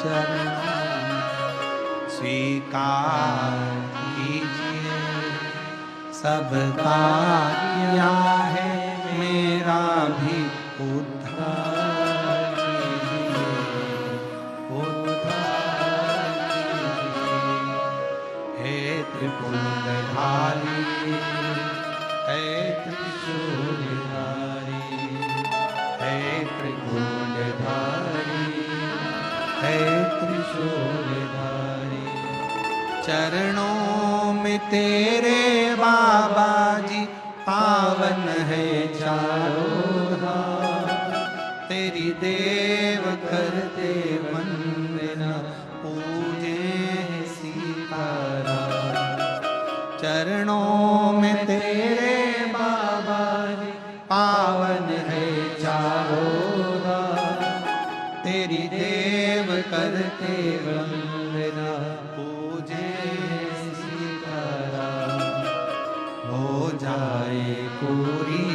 चरणों स्वीकार कीजिए। सबका किया है मेरा भी उद्धार कीजिए, उद्धार कीजिए। हे त्रिपुरधारी, हे त्रिशूलधारी, हे त्रिपुरधारी, हे त्रिशूलधारी। चरणों में तेरे बाबा जी पावन है चारों धाम। तेरी देव करते वंदना पूजे सीताराम। चरणों में तेरे बाबा जी पावन है चारों धाम। तेरी देव करते वंदना पूजे सीताराम। हो जाए पूरी